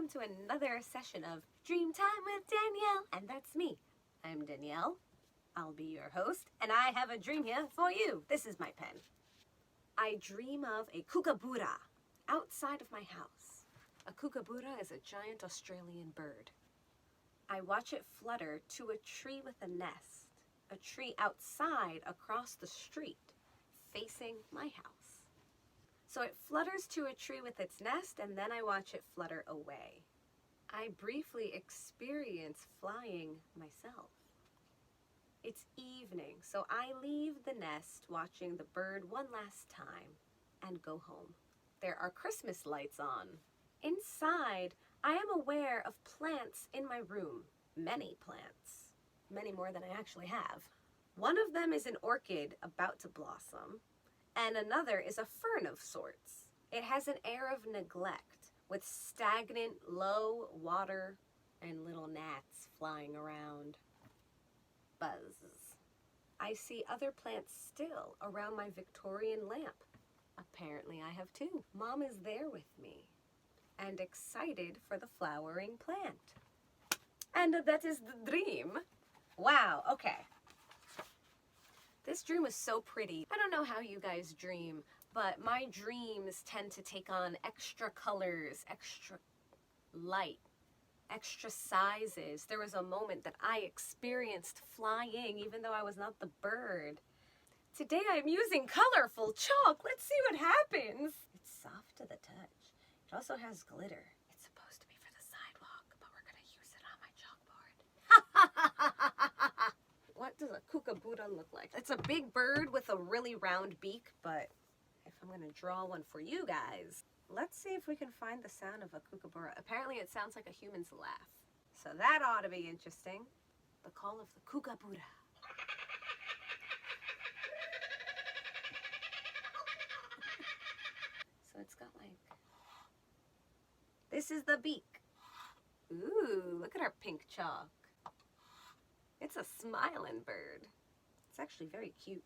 welcome to another session of Dreamtime with Danielle, and that's me. I'm Danielle, I'll be your host, and I have a dream here for you. This is my pen. I dream of a kookaburra outside of my house. A kookaburra is a giant Australian bird. I watch it flutter to a tree with a nest, a tree outside across the street, facing my house. So it flutters to a tree with its nest, and then I watch it flutter away. I briefly experience flying myself. It's evening, so I leave the nest watching the bird one last time and go home. There are Christmas lights on. Inside, I am aware of plants in my room. Many plants. Many more than I actually have. One of them is an orchid about to blossom, and another is a fern of sorts. It has an air of neglect, with stagnant, low water and little gnats flying around. Buzz. I see other plants still around my Victorian lamp. Apparently I have too. Mom is there with me and excited for the flowering plant. And that is the dream. Wow, okay. This dream was so pretty. I don't know how you guys dream, but my dreams tend to take on extra colors, extra light, extra sizes. There was a moment that I experienced flying even though I was not the bird. Today I'm using colorful chalk. Let's see what happens. It's soft to the touch. It also has glitter. It's supposed to be for the sidewalk, but we're gonna use it on my chalkboard. What does a kookaburra look like? It's a big bird with a really round beak, but if I'm gonna draw one for you guys, let's see if we can find the sound of a kookaburra. Apparently it sounds like a human's laugh. So that ought to be interesting. The call of the kookaburra. So it's got like, this is the beak. Ooh, look at our pink chalk. It's a smiling bird. It's actually very cute.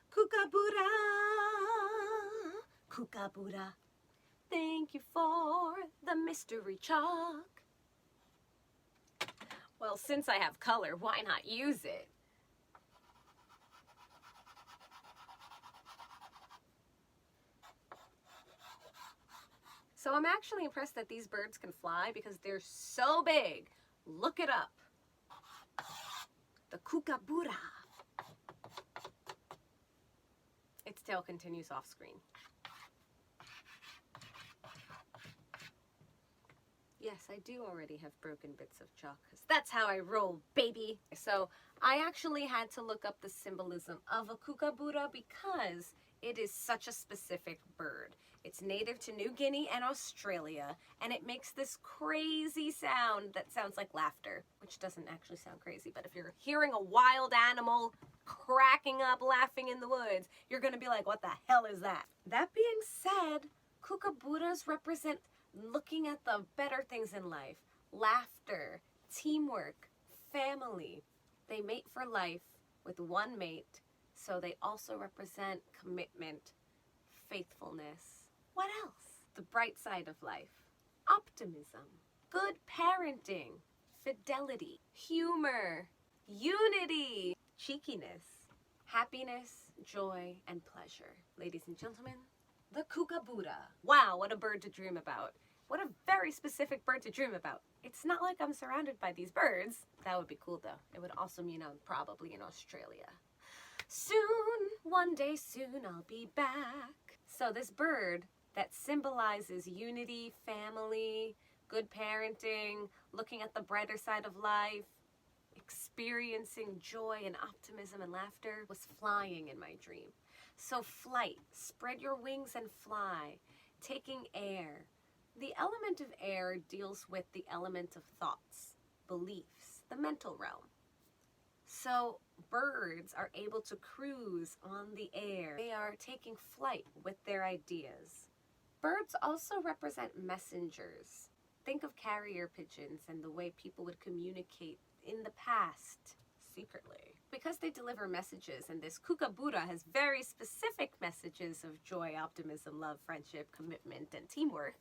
Kookaburra, kookaburra, thank you for the mystery chalk. Well, since I have color, why not use it? So I'm actually impressed that these birds can fly because they're so big. Look it up. The kookaburra. Its tail continues off screen. Yes, I do already have broken bits of chalk, because that's how I roll, baby. So I actually had to look up the symbolism of a kookaburra because it is such a specific bird. It's native to New Guinea and Australia, and it makes this crazy sound that sounds like laughter, which doesn't actually sound crazy, but if you're hearing a wild animal cracking up laughing in the woods, you're gonna be like, what the hell is that? That being said, kookaburras represent looking at the better things in life, laughter, teamwork, family. They mate for life with one mate, so they also represent commitment, faithfulness. What else? The bright side of life. Optimism, good parenting, fidelity, humor, unity, cheekiness, happiness, joy, and pleasure. Ladies and gentlemen, the kookaburra. Wow, what a bird to dream about. What a very specific bird to dream about. It's not like I'm surrounded by these birds. That would be cool though. It would also mean I'm probably in Australia. Soon, one day soon, I'll be back. So this bird that symbolizes unity, family, good parenting, looking at the brighter side of life, experiencing joy and optimism and laughter, was flying in my dream. So flight, spread your wings and fly, taking air. The element of air deals with the element of thoughts, beliefs, the mental realm. So birds are able to cruise on the air. They are taking flight with their ideas. Birds also represent messengers. Think of carrier pigeons and the way people would communicate in the past secretly. because they deliver messages, and this Kookaburra has very specific messages of joy, optimism, love, friendship, commitment, and teamwork,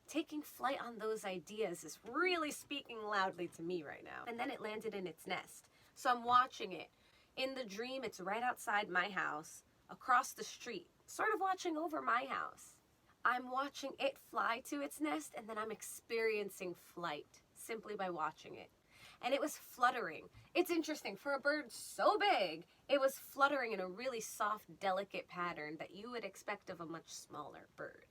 taking flight on those ideas is really speaking loudly to me right now. And then it landed in its nest. So I'm watching it. In the dream, it's right outside my house, across the street, sort of watching over my house. I'm watching it fly to its nest, and then I'm experiencing flight simply by watching it. And it was fluttering. It's interesting, for a bird so big, it was fluttering in a really soft, delicate pattern that you would expect of a much smaller bird.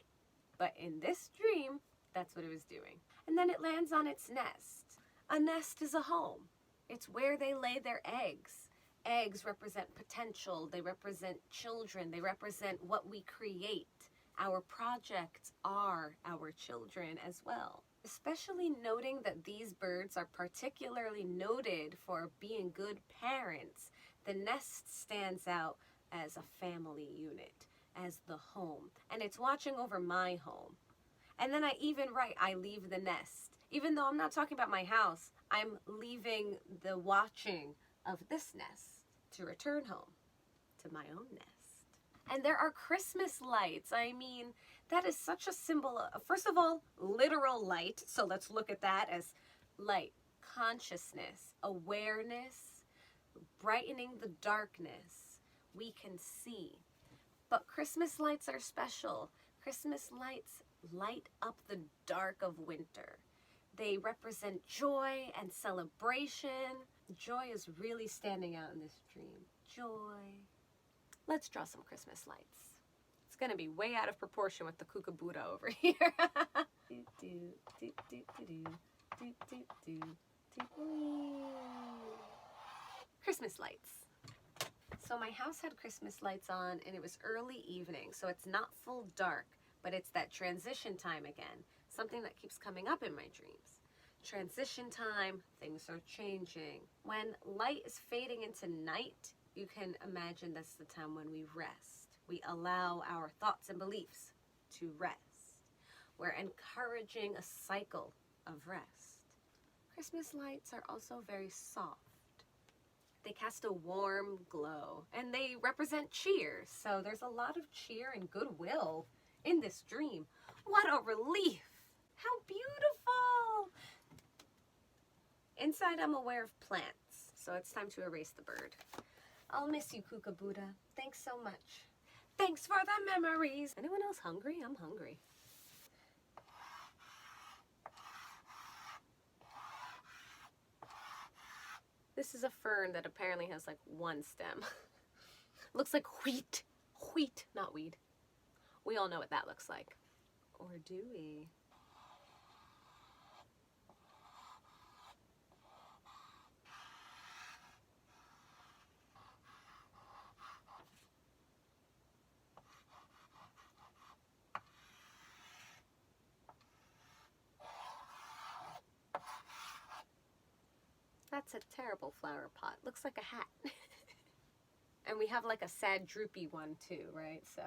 But in this dream, that's what it was doing. And then it lands on its nest. A nest is a home. It's where they lay their eggs. Eggs represent potential. They represent children. They represent what we create. Our projects are our children as well. Especially noting that these birds are particularly noted for being good parents, the nest stands out as a family unit, as the home. And it's watching over my home. And then I even write, I leave the nest. Even though I'm not talking about my house, I'm leaving the watching of this nest to return home to my own nest. And there are Christmas lights. I mean, that is such a symbol of, first of all, literal light. So let's look at that as light, consciousness, awareness, brightening the darkness. We can see. But Christmas lights are special. Christmas lights light up the dark of winter. They represent joy and celebration. Joy is really standing out in this dream. Joy. Let's draw some Christmas lights. It's going to be way out of proportion with the Kookaburra over here. Christmas lights. So my house had Christmas lights on, and it was early evening, so it's not full dark, but it's that transition time again, something that keeps coming up in my dreams. Transition time, things are changing. When light is fading into night, you can imagine that's the time when we rest. We allow our thoughts and beliefs to rest. We're encouraging a cycle of rest. Christmas lights are also very soft. They cast a warm glow, and they represent cheer. So there's a lot of cheer and goodwill in this dream. What a relief! How beautiful! Inside, I'm aware of plants, so it's time to erase the bird. I'll miss you, Kookaburra. Thanks so much. Thanks for the memories. Anyone else hungry? I'm hungry. This is a fern that apparently has like one stem. Looks like wheat. Wheat, not weed. We all know what that looks like. Or do we? That's a terrible flower pot. Looks like a hat. And we have like a sad droopy one too, right? So.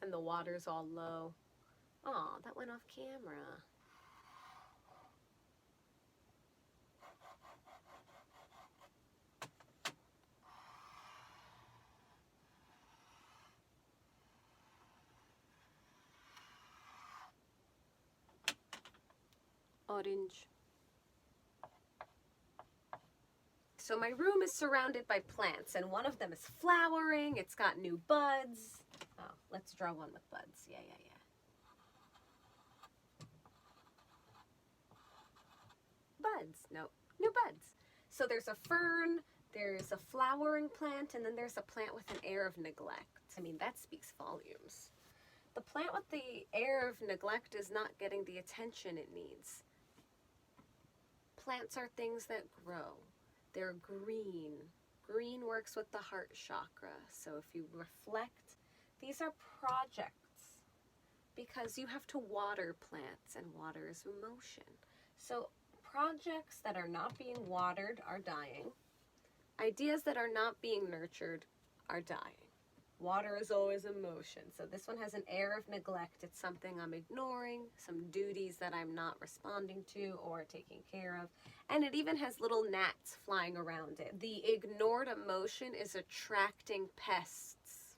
And the water's all low. Aw, that went off camera. Orange. So my room is surrounded by plants, and one of them is flowering. It's got new buds. Oh, let's draw one with buds. Yeah. Buds. No, new buds. So there's a fern, there's a flowering plant, and then there's a plant with an air of neglect. I mean, that speaks volumes. The plant with the air of neglect is not getting the attention it needs. Plants are things that grow. They're green. Green works with the heart chakra. So if you reflect, these are projects because you have to water plants, and water is emotion. So projects that are not being watered are dying. Ideas that are not being nurtured are dying. Water is always in motion. So this one has an air of neglect. It's something I'm ignoring, some duties that I'm not responding to or taking care of. And it even has little gnats flying around it. The ignored emotion is attracting pests.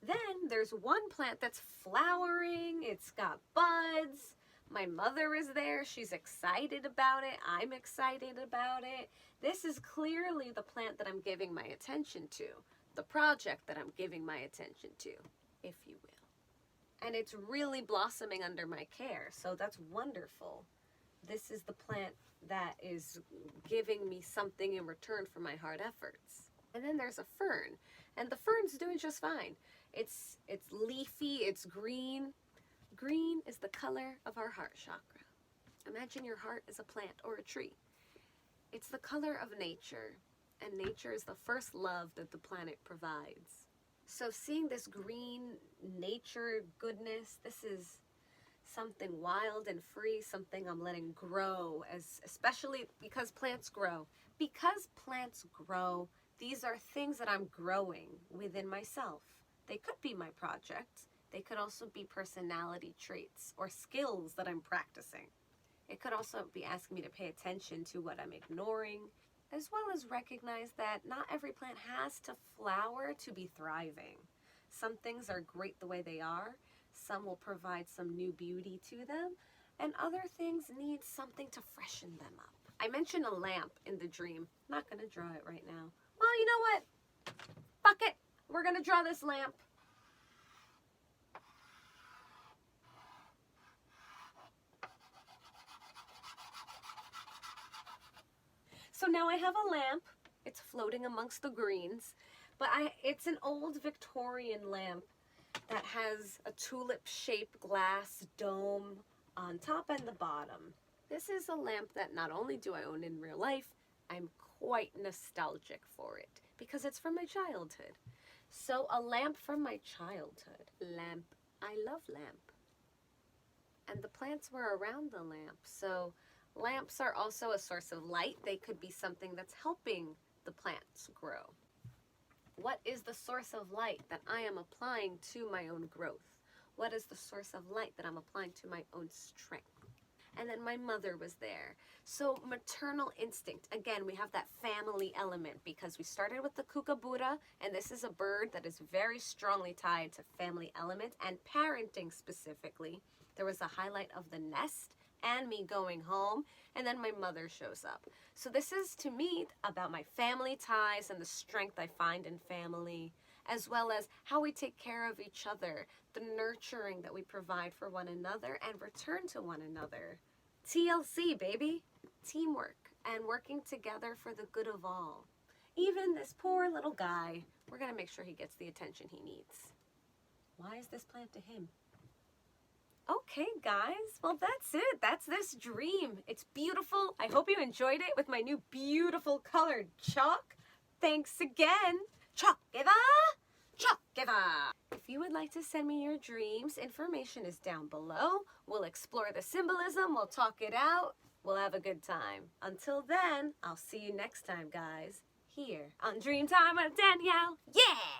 Then there's one plant that's flowering. It's got buds. My mother is there. She's excited about it. I'm excited about it. This is clearly the plant that I'm giving my attention to. The project that I'm giving my attention to, if you will. And it's really blossoming under my care, so that's wonderful. This is the plant that is giving me something in return for my hard efforts. And then there's a fern, and the fern's doing just fine. It's leafy, it's green. Green is the color of our heart chakra. Imagine your heart is a plant or a tree. It's the color of nature. And nature is the first love that the planet provides. So seeing this green nature goodness, this is something wild and free, something I'm letting grow, especially because plants grow. Because plants grow, these are things that I'm growing within myself. They could be my project. They could also be personality traits or skills that I'm practicing. It could also be asking me to pay attention to what I'm ignoring, as well as recognize that not every plant has to flower to be thriving. Some things are great the way they are, some will provide some new beauty to them, and other things need something to freshen them up. I mentioned a lamp in the dream. I'm not going to draw it right now. Well, you know what? Fuck it. We're going to draw this lamp. So now I have a lamp. It's floating amongst the greens, but it's an old Victorian lamp that has a tulip-shaped glass dome on top and the bottom. This is a lamp that not only do I own in real life, I'm quite nostalgic for it because it's from my childhood. So a lamp from my childhood. Lamp. I love lamp. And the plants were around the lamp, so lamps are also a source of light. They could be something that's helping the plants grow. What is the source of light that I am applying to my own growth? What is the source of light that I'm applying to my own strength? And then my mother was there. So maternal instinct. Again, we have that family element because we started with the Kookaburra, and this is a bird that is very strongly tied to family element and parenting specifically. There was a highlight of the nest and me going home, and then my mother shows up. So this is, to me, about my family ties and the strength I find in family, as well as how we take care of each other, the nurturing that we provide for one another and return to one another. TLC, baby. Teamwork and working together for the good of all. Even this poor little guy, we're going to make sure he gets the attention he needs. Why is this plant to him? Okay, guys, well, that's it. That's this dream. It's beautiful. I hope you enjoyed it with my new beautiful colored chalk. Thanks again. Chalk giver, chalk giver. If you would like to send me your dreams, information is down below. We'll explore the symbolism. We'll talk it out. We'll have a good time. Until then, I'll see you next time, guys, here on Dreamtime with Danielle. Yeah!